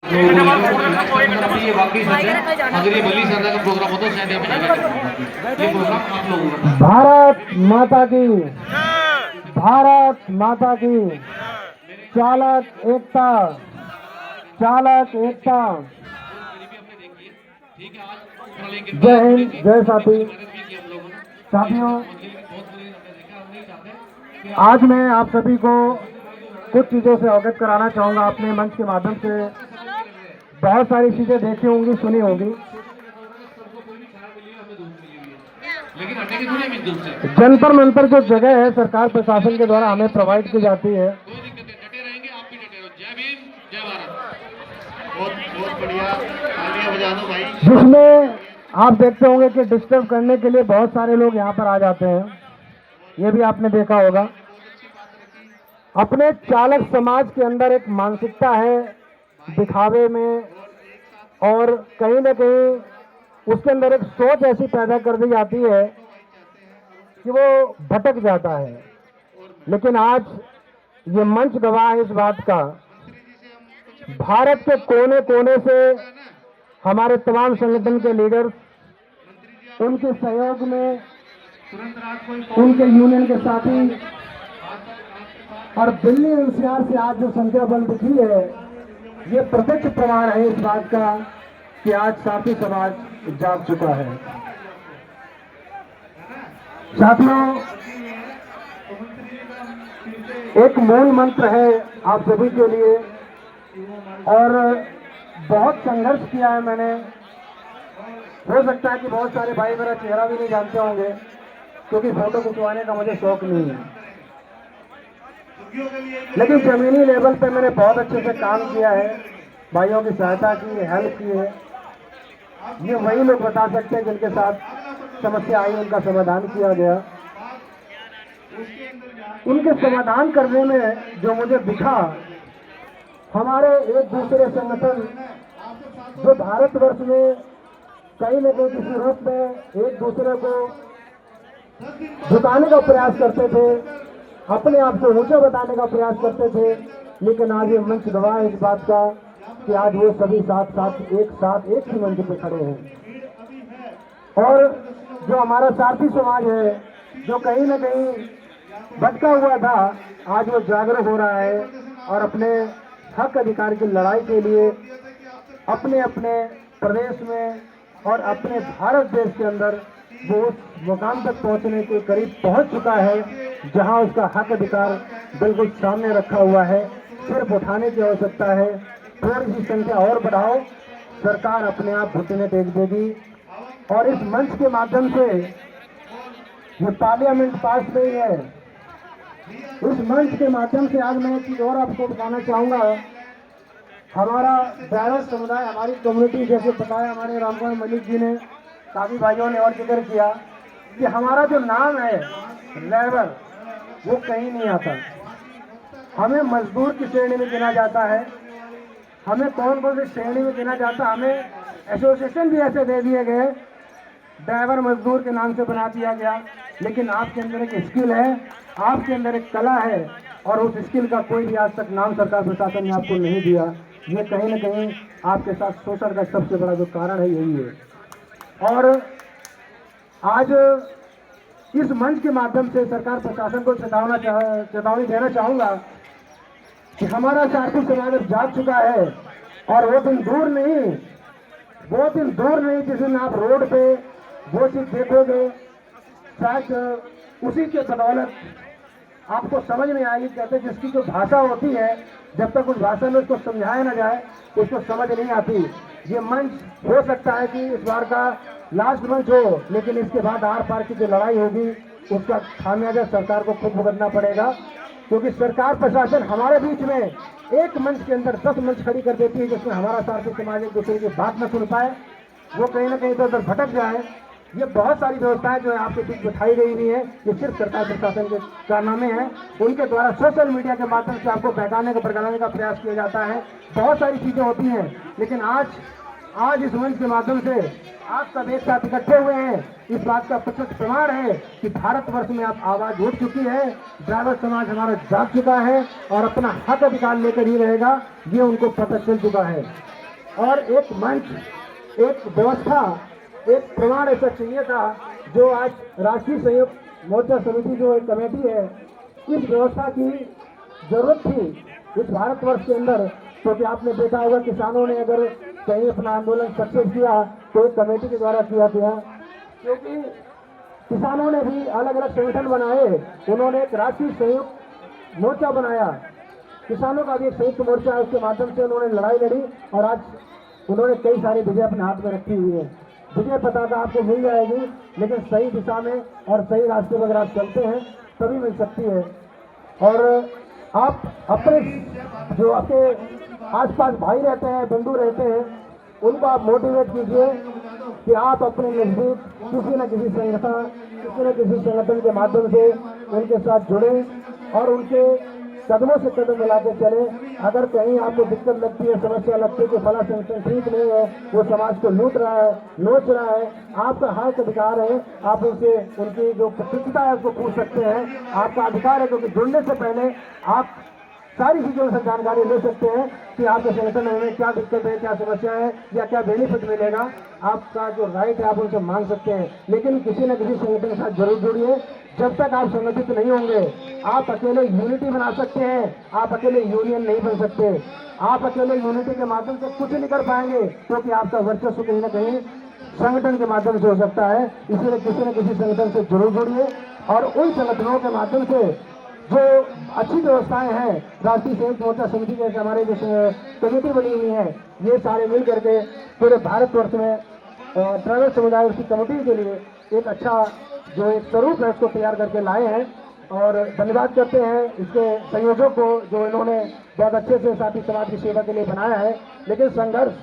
ये वाकई सच है। अगर ये बली सरदा का प्रोग्राम होता शायद यहाँ पे ये प्रोग्राम आप लोगों का। भारत माता की, भारत माता की। चालक एकता, चालक एकता। जय हिंद, जय साथी। साथियों, आज मैं आप सभी को कुछ चीज़ों से अवगत कराना चाहूँगा। अपने मंच के माध्यम से बहुत सारी चीज़ें देखी होंगी, सुनी होंगी। जंतर मंतर जो जगह है सरकार प्रशासन के द्वारा हमें प्रोवाइड की जाती है, जिसमें आप देखते होंगे कि डिस्टर्ब करने के लिए बहुत सारे लोग यहाँ पर आ जाते हैं। ये भी आपने देखा होगा। अपने चालक समाज के अंदर एक मानसिकता है दिखावे में, और कहीं ना कहीं उसके अंदर एक सोच ऐसी पैदा कर दी जाती है कि वो भटक जाता है। लेकिन आज ये मंच गवाह है इस बात का। भारत के कोने कोने से हमारे तमाम संगठन के लीडर, उनके सहयोग में, उनके यूनियन के साथी और दिल्ली एनसीआर से आज जो संख्या बल दिखी है, ये प्रत्यक्ष प्रमाण है इस बात का कि आज साथी समाज जाग चुका है। साथियों, एक मूल मंत्र है आप सभी के लिए, और बहुत संघर्ष किया है मैंने। हो सकता है कि बहुत सारे भाई मेरा चेहरा भी नहीं जानते होंगे, क्योंकि फोटो खिंचवाने का मुझे शौक नहीं है। लेकिन जमीनी लेवल पे मैंने बहुत अच्छे से काम किया है, भाइयों की सहायता की, हेल्प की है। ये वही लोग बता सकते हैं जिनके साथ समस्या आई, उनका समाधान किया गया। उनके समाधान करने में जो मुझे दिखा, हमारे एक दूसरे संगठन जो भारतवर्ष में कहीं न कहीं किसी रूप में एक दूसरे को झुकाने का प्रयास करते थे, अपने आप को ऊंचा बताने का प्रयास करते थे, लेकिन आज ये मंच गवाह है इस बात का कि आज वो सभी साथ एक ही मंच पे खड़े हैं। और जो हमारा सारथी समाज है, जो कहीं न कहीं भटका हुआ था, आज वो जागरूक हो रहा है और अपने हक अधिकार की लड़ाई के लिए अपने अपने प्रदेश में और अपने भारत देश के अंदर वो उस मुकाम तक पहुंचने के करीब पहुंच चुका है जहां उसका हक अधिकार बिल्कुल सामने रखा हुआ है। सिर्फ उठाने की आवश्यकता है। थोड़ी सी संख्या और बढ़ाओ, सरकार अपने आप घुटने टेक देगी। और इस मंच के माध्यम से ये पार्लियामेंट पास नहीं है, इस मंच के माध्यम से आज मैं एक चीज और आपको बताना चाहूंगा। हमारा ड्राइवर समुदाय, हमारी कम्युनिटी, जैसे बताया हमारे रामकुमार मलिक जी ने, काफी भाइयों ने और जिक्र किया कि हमारा जो नाम है ड्राइवर, वो कहीं नहीं आता। हमें मजदूर की श्रेणी में गिना जाता है। हमें कौन कौन सी श्रेणी में गिना जाता है, हमें एसोसिएशन भी ऐसे दे दिए गए, ड्राइवर मजदूर के नाम से बना दिया गया। लेकिन आपके अंदर एक स्किल है, आपके अंदर एक कला है, और उस स्किल का कोई भी आज तक नाम सरकार प्रशासन ने आपको नहीं दिया। ये कहीं ना कहीं आपके साथ शोषण का सबसे बड़ा जो कारण है यही है। और आज इस मंच के माध्यम से सरकार प्रशासन को चेतावनी देना चाहूंगा कि हमारा सारथी समाज अब जाग चुका है, और वो दिन दूर नहीं जिस दिन आप रोड पे वो चीज देखोगे, शायद उसी के बदौलत आपको समझ में आएगी। कहते जिसकी जो भाषा होती है, जब तक उस भाषा में उसको समझाया ना जाए उसको समझ नहीं आती। ये मंच हो सकता है कि इस बार का लास्ट मंच हो, लेकिन इसके बाद आर पार की जो लड़ाई होगी उसका खामियाजा सरकार को खुद भुगतना पड़ेगा। क्योंकि सरकार प्रशासन हमारे बीच में एक मंच के अंदर 10 मंच खड़ी कर देती है, जिसमें हमारा सारथी समाज एक दूसरे की बात न सुन पाए, वो कहीं ना कहीं तो उधर भटक जाए। ये बहुत सारी व्यवस्थाएं जो है आपके बीच बिठाई गई हुई है, ये सिर्फ सरकार प्रशासन के कारनामे हैं। उनके द्वारा सोशल मीडिया के माध्यम से आपको बहकाने का भड़काने का प्रयास किया जाता है। बहुत सारी चीजें होती हैं, लेकिन आज इस मंच के माध्यम से आप सब एक साथ इकट्ठे हुए हैं। इस बात का प्रत्यक्ष प्रमाण है कि भारतवर्ष में अब आवाज उठ चुकी है, ड्राइवर समाज हमारा जाग चुका है और अपना हक अधिकार लेकर ही रहेगा, ये उनको पता चल चुका है। और एक मंच, एक व्यवस्था, एक प्रमाण ऐसा चाहिए था जो आज राष्ट्रीय संयुक्त मोर्चा समिति जो एक कमेटी है, इस व्यवस्था की जरूरत थी इस भारतवर्ष के अंदर। क्योंकि आपने देखा होगा किसानों ने अगर कहीं अपना आंदोलन सक्सेस किया तो एक कमेटी के द्वारा किया गया, क्योंकि किसानों ने भी अलग अलग संगठन बनाए, उन्होंने एक राष्ट्रीय संयुक्त मोर्चा बनाया, किसानों का भी एक संयुक्त मोर्चा है, उसके माध्यम से उन्होंने लड़ाई लड़ी और आज उन्होंने कई सारी विजय अपने हाथ में रखी हुई है। विजय पताका आपको मिल जाएगी, लेकिन सही दिशा में और सही रास्ते पर अगर आप चलते हैं तभी मिल सकती है। और आप अपने जो आपके आसपास भाई रहते हैं, बंधु रहते हैं, उनको आप मोटिवेट कीजिए कि आप अपने नजदीक किसी न किसी संगठन के माध्यम से उनके साथ जुड़े और उनके कदमों से कदम मिलाकर चले। अगर कहीं आपको दिक्कत लगती है, समस्या लगती है कि फला संगठन ठीक नहीं है, वो समाज को लूट रहा है, नोच रहा है, आपका हक अधिकार है, आप उनसे उनकी जो प्रतिष्ठा है उसको पूछ सकते हैं। आपका अधिकार है, क्योंकि जुड़ने से पहले आप सारी चीजों से जानकारी ले सकते हैं कि आपके संगठन में क्या दिक्कत है, क्या समस्या है या क्या बेनिफिट मिलेगा। आपका जो राइट है आप उनसे मांग सकते हैं, लेकिन किसी न किसी संगठन के साथ जरूर जुड़िए। जब तक आप संगठित नहीं होंगे, आप अकेले यूनिटी बना सकते हैं, आप अकेले यूनियन नहीं बन सकते। आप अकेले यूनिटी के माध्यम से कुछ नहीं कर पाएंगे, क्योंकि आपका वर्चस्व कहीं ना कहीं संगठन के माध्यम से हो सकता है। इसलिए किसी न किसी संगठन से जरूर जुड़िए और उन संगठनों के माध्यम से जो अच्छी व्यवस्थाएं हैं, राष्ट्रीय संयुक्त मोर्चा समिति जैसे हमारे जो कमेटी बनी हुई है, ये सारे मिल करके पूरे भारतवर्ष में ट्राइबल समुदाय उसकी कमेटी के लिए एक अच्छा जो एक स्वरूप है उसको तैयार करके लाए हैं। और धन्यवाद करते हैं इसके संयोजक को जो इन्होंने बहुत अच्छे से साथी समाज की सेवा के लिए बनाया है। लेकिन संघर्ष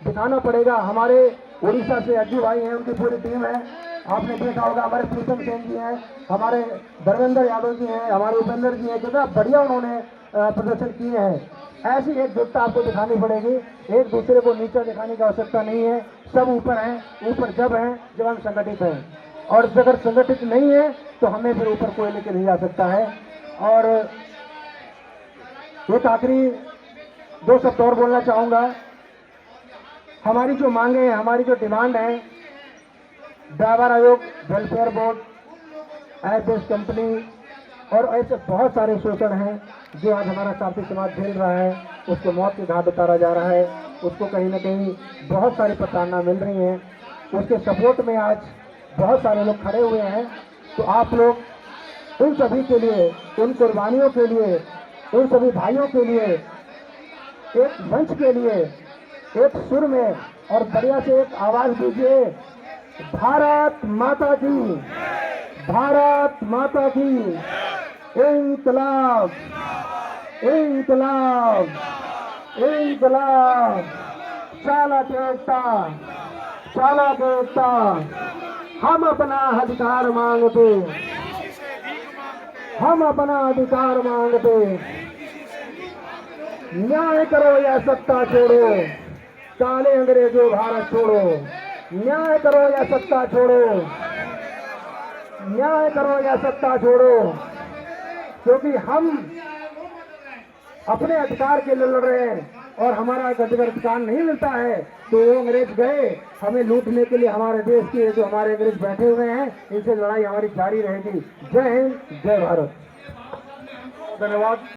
दिखाना पड़ेगा। हमारे उड़ीसा से अज्जू भाई हैं, उनकी पूरी टीम है, आपने देखा होगा। हमारे प्रीतम सेन जी हैं, हमारे धर्मेंद्र यादव जी हैं, हमारे उपेंद्र जी हैं, कितना बढ़िया उन्होंने प्रदर्शन किए हैं। ऐसी एकजुटता आपको दिखानी पड़ेगी, एक दूसरे को नीचा दिखाने की आवश्यकता नहीं है। सब ऊपर हैं, ऊपर जब हैं जब हम संगठित हैं, और अगर संगठित नहीं है तो हमें फिर ऊपर कोई लेके नहीं जा सकता है। और एक आखिरी 2 शब्द और बोलना चाहूँगा। हमारी जो मांगे हैं, हमारी जो डिमांड है, ड्राइवर आयोग, वेलफेयर बोर्ड, एयरबेस कंपनी और ऐसे बहुत सारे शोषण हैं जो आज हमारा साथी समाज झेल रहा है। उसको मौत के घाट उतारा जा रहा है, उसको कहीं ना कहीं बहुत सारी प्रताड़ना मिल रही हैं। उसके सपोर्ट में आज बहुत सारे लोग खड़े हुए हैं। तो आप लोग उन सभी के लिए, उन कुर्बानियों के लिए, उन सभी भाइयों के लिए एक मंच के लिए एक सुर में और बढ़िया से एक आवाज दीजिए, भारत माता की, भारत माता की, इंकलाब, इंकलाब, इंकलाब, चालक एकता, चालक एकता। हम अपना अधिकार मांगते, हम अपना अधिकार मांगते। न्याय करो या सत्ता छोड़ो, काले अंग्रेजों भारत छोड़ो। न्याय करो या सत्ता छोड़ो, न्याय करो या सत्ता छोड़ो। क्योंकि हम अपने अधिकार के लिए लड़ रहे हैं और हमारा अधिकार नहीं मिलता है तो वो अंग्रेज गए हमें लूटने के लिए। हमारे देश के जो हमारे अंग्रेज बैठे हुए हैं, इनसे लड़ाई हमारी जारी रहेगी। जय हिंद, जय भारत। धन्यवाद।